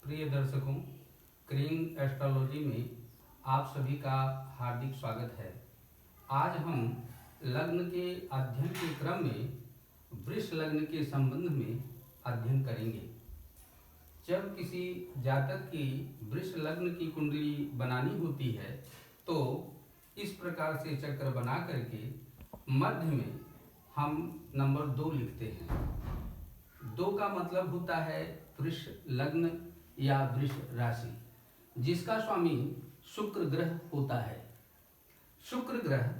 प्रिय दर्शकों, cream astrology में आप सभी का हार्दिक स्वागत है। आज हम लग्न के अध्ययन के क्रम में वृष लग्न के संबंध में अध्ययन करेंगे। जब किसी जातक की वृष लग्न की कुंडली बनानी होती है तो इस प्रकार से चक्र बना करके मध्य में हम नंबर 2 लिखते हैं। 2 का मतलब होता है वृष लग्न या वृष राशि, जिसका स्वामी शुक्र ग्रह होता है। शुक्र ग्रह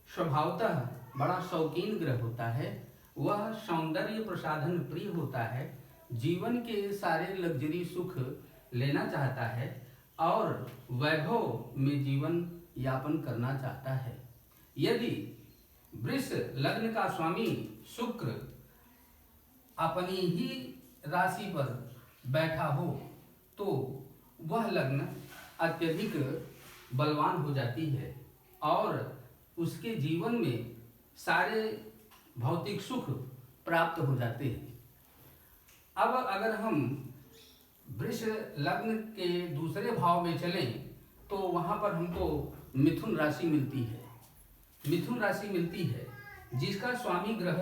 स्वभावतः बड़ा शौकीन ग्रह होता है। वह सौंदर्य प्रसाधन प्रिय होता है, जीवन के सारे लग्जरी सुख लेना चाहता है और वैभव में जीवन यापन करना चाहता है। यदि वृष लग्न का स्वामी शुक्र अपनी ही राशि पर बैठा हो तो वह लग्न अत्यधिक बलवान हो जाती है और उसके जीवन में सारे भौतिक सुख प्राप्त हो जाते हैं। अब अगर हम वृष लग्न के दूसरे भाव में चलें तो वहाँ पर हमको मिथुन राशि मिलती है। मिथुन राशि मिलती है जिसका स्वामी ग्रह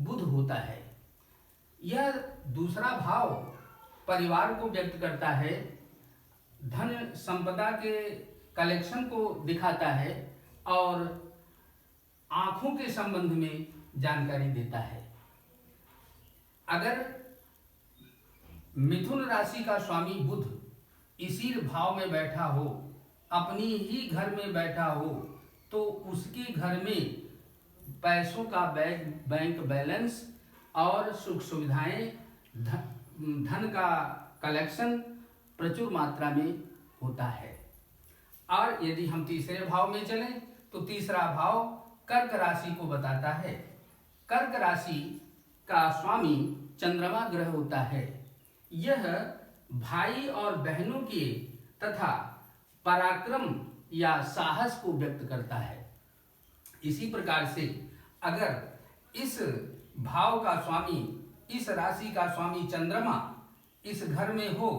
बुध होता है। यह दूसरा भाव परिवार को व्यक्त करता है, धन संपदा के कलेक्शन को दिखाता है और आंखों के संबंध में जानकारी देता है। अगर मिथुन राशि का स्वामी बुध इसी भाव में बैठा हो, अपनी ही घर में बैठा हो, तो उसके घर में पैसों का बैंक बैलेंस और सुख सुविधाएं, धन का कलेक्शन प्रचुर मात्रा में होता है। और यदि हम तीसरे भाव में चलें तो तीसरा भाव कर्क राशि को बताता है। कर्क राशि का स्वामी चंद्रमा ग्रह होता है। यह भाई और बहनों के तथा पराक्रम या साहस को व्यक्त करता है। इसी प्रकार से अगर इस भाव का स्वामी, इस राशि का स्वामी चंद्रमा इस घर में हो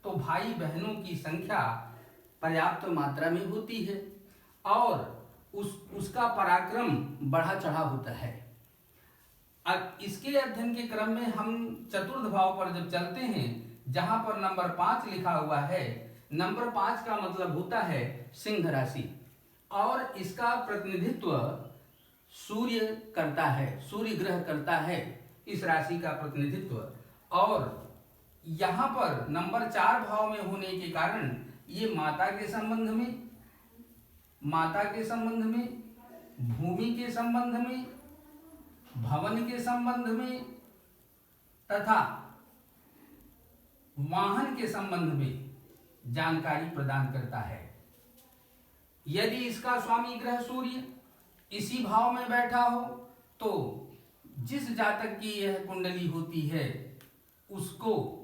तो भाई बहनों की संख्या पर्याप्त मात्रा में होती है और उसका पराक्रम बढ़ा चढ़ा होता है। अब इसके अध्ययन के क्रम में हम चतुर्थ भाव पर जब चलते हैं, जहां पर नंबर 5 लिखा हुआ है, नंबर 5 का मतलब होता है सिंह राशि और इसका प्रतिनिधित्व सूर्य करता है, सूर्य ग्रह करता है इस राशि का प्रतिनिधित्व। और यहाँ पर नंबर 4 भाव में होने के कारण ये माता के संबंध में, भूमि के संबंध में, भवन के संबंध में तथा वाहन के संबंध में जानकारी प्रदान करता है। यदि इसका स्वामी ग्रह सूर्य इसी भाव में बैठा हो तो जिस जातक की यह कुंडली होती है उसको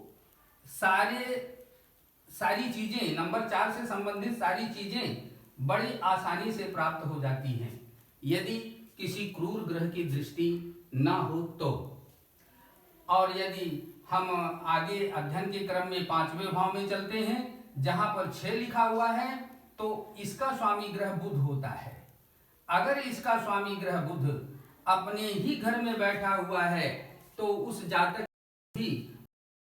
सारी चीजें, नंबर 4 से संबंधित सारी चीजें बड़ी आसानी से प्राप्त हो जाती हैं यदि किसी क्रूर ग्रह की दृष्टि न हो तो। और यदि हम आगे अध्ययन के क्रम में 5वें भाव में चलते हैं, जहां पर 6 लिखा हुआ है, तो इसका स्वामी ग्रह बुध होता है। अगर इसका स्वामी ग्रह बुध अपने ही घर में बैठा हुआ है तो उस जातक भी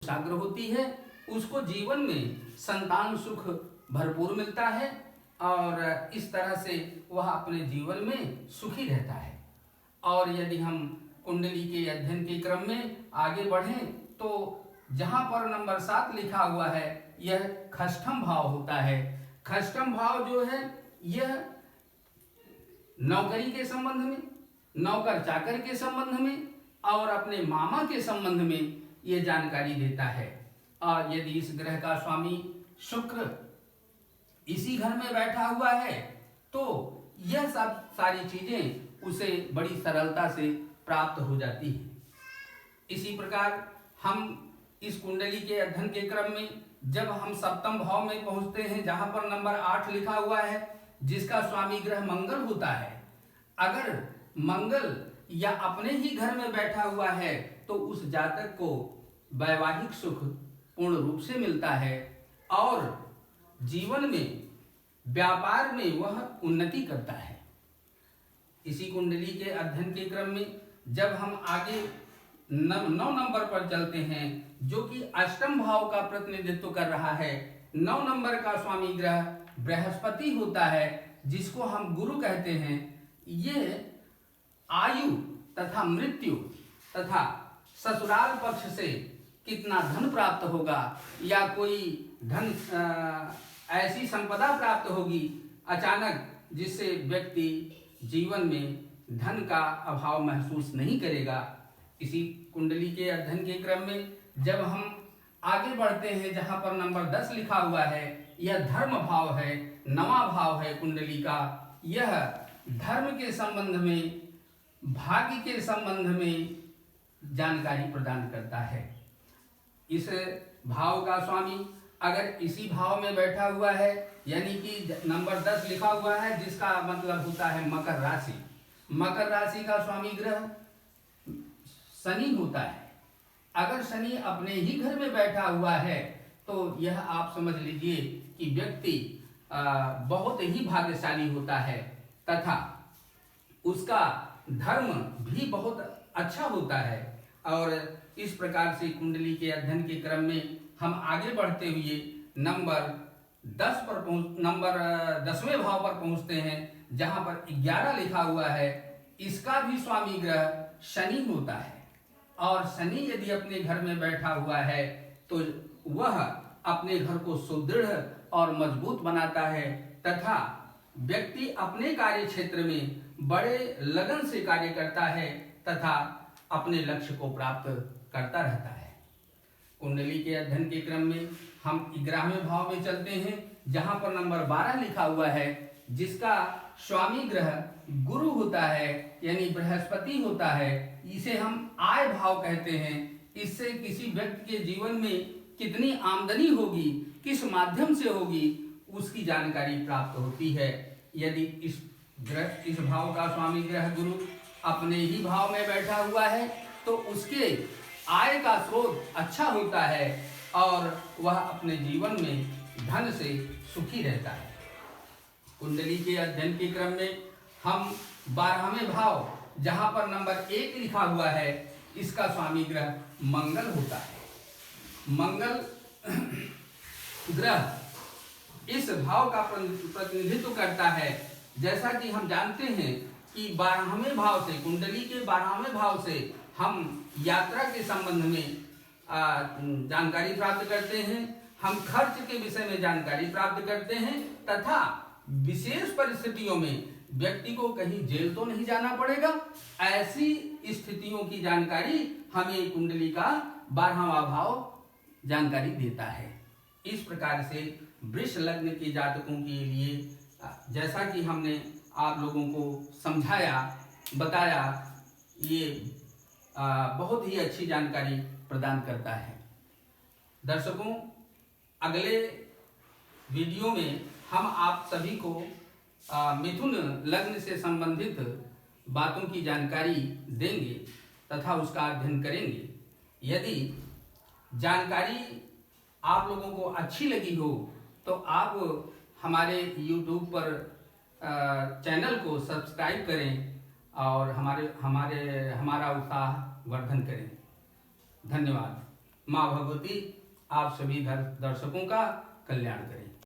साग्र होती है, उसको जीवन में संतान सुख भरपूर मिलता है और इस तरह से वह अपने जीवन में सुखी रहता है। और यदि हम कुंडली के अध्ययन के क्रम में आगे बढ़ें तो जहां पर नंबर 7 लिखा हुआ है, यह खष्टम भाव होता है। खष्टम भाव जो है यह नौकरी के संबंध में, नौकर चाकर के संबंध में और अपने मामा के संबंध में ये जानकारी देता है। और यदि इस ग्रह का स्वामी शुक्र इसी घर में बैठा हुआ है तो यह सब सारी चीजें उसे बड़ी सरलता से प्राप्त हो जाती है। इसी प्रकार हम इस कुंडली के अध्ययन के क्रम में जब हम सप्तम भाव में पहुंचते हैं, जहां पर नंबर 8 लिखा हुआ है, जिसका स्वामी ग्रह मंगल होता है। अगर मंगल या अपने ही घर में बैठा हुआ है तो उस जातक को वैवाहिक सुख पूर्ण रूप से मिलता है और जीवन में, व्यापार में वह उन्नति करता है। इसी कुंडली के अध्ययन के क्रम में जब हम आगे 9 नंबर पर चलते हैं, जो कि अष्टम भाव का प्रतिनिधित्व कर रहा है। 9 नंबर का स्वामी ग्रह बृहस्पति होता है, जिसको हम गुरु कहते हैं। ये आयु तथा मृत्यु तथा ससुराल पक्ष से कितना धन प्राप्त होगा या कोई धन ऐसी संपदा प्राप्त होगी अचानक, जिससे व्यक्ति जीवन में धन का अभाव महसूस नहीं करेगा। इसी कुंडली के अध्ययन के क्रम में जब हम आगे बढ़ते हैं, जहां पर नंबर 10 लिखा हुआ है, यह धर्म भाव है, 9वां भाव है कुंडली का। यह धर्म के संबंध में, भाग्य के संबंध में जानकारी प्रदान करता है। इस भाव का स्वामी अगर इसी भाव में बैठा हुआ है, यानी कि नंबर 10 लिखा हुआ है, जिसका मतलब होता है मकर राशि। मकर राशि का स्वामी ग्रह शनि होता है। अगर शनि अपने ही घर में बैठा हुआ है तो यह आप समझ लीजिए कि व्यक्ति बहुत ही भाग्यशाली होता है तथा उसका धर्म भी बहुत अच्छा होता है। और इस प्रकार से कुंडली के अध्ययन के क्रम में हम आगे बढ़ते हुए नंबर 10वें भाव पर पहुंचते हैं, जहां पर 11 लिखा हुआ है। इसका भी स्वामी ग्रह शनि होता है और शनि यदि अपने घर में बैठा हुआ है तो वह अपने घर को सुदृढ़ और मजबूत बनाता है तथा व्यक्ति अपने कार्य क्षेत्र में बड़े लगन से कार्य करता है तथा अपने लक्ष्य को प्राप्त करता रहता है। कुंडली के अध्ययन के क्रम में हम 11वें भाव में चलते हैं, जहां पर नंबर 12 लिखा हुआ है, जिसका स्वामी ग्रह गुरु होता है, यानी बृहस्पति होता है। इसे हम आय भाव कहते हैं। इससे किसी व्यक्ति के जीवन में कितनी आमदनी होगी, किस माध्यम से होगी, उसकी जानकारी प्राप्त होती है। यदि इस भाव का स्वामी ग्रह गुरु अपने ही भाव में बैठा हुआ है तो उसके आय का स्रोत अच्छा होता है और वह अपने जीवन में धन से सुखी रहता है। कुंडली के अध्ययन के क्रम में हम 12वें भाव, जहां पर नंबर 1 लिखा हुआ है, इसका स्वामी ग्रह मंगल होता है। मंगल ग्रह इस भाव का प्रतिनिधित्व करता है। जैसा कि हम जानते हैं कि 12वें भाव से, कुंडली के 12वें भाव से हम यात्रा के संबंध में जानकारी प्राप्त करते हैं, हम खर्च के विषय में जानकारी प्राप्त करते हैं तथा विशेष परिस्थितियों में व्यक्ति को कहीं जेल तो नहीं जाना पड़ेगा, ऐसी स्थितियों की जानकारी हमें कुंडली का 12वां भाव जानकारी देता है। इस प्रकार से वृष लग्न के जातकों के लिए, जैसा कि हमने आप लोगों को समझाया, बताया, ये बहुत ही अच्छी जानकारी प्रदान करता है। दर्शकों, अगले वीडियो में हम आप सभी को मिथुन लग्न से संबंधित बातों की जानकारी देंगे तथा उसका अध्ययन करेंगे। यदि जानकारी आप लोगों को अच्छी लगी हो तो आप हमारे YouTube पर चैनल को सब्सक्राइब करें और हमारा उत्साह वर्धन करें। धन्यवाद। माँ भगवती आप सभी दर्शकों का कल्याण करें।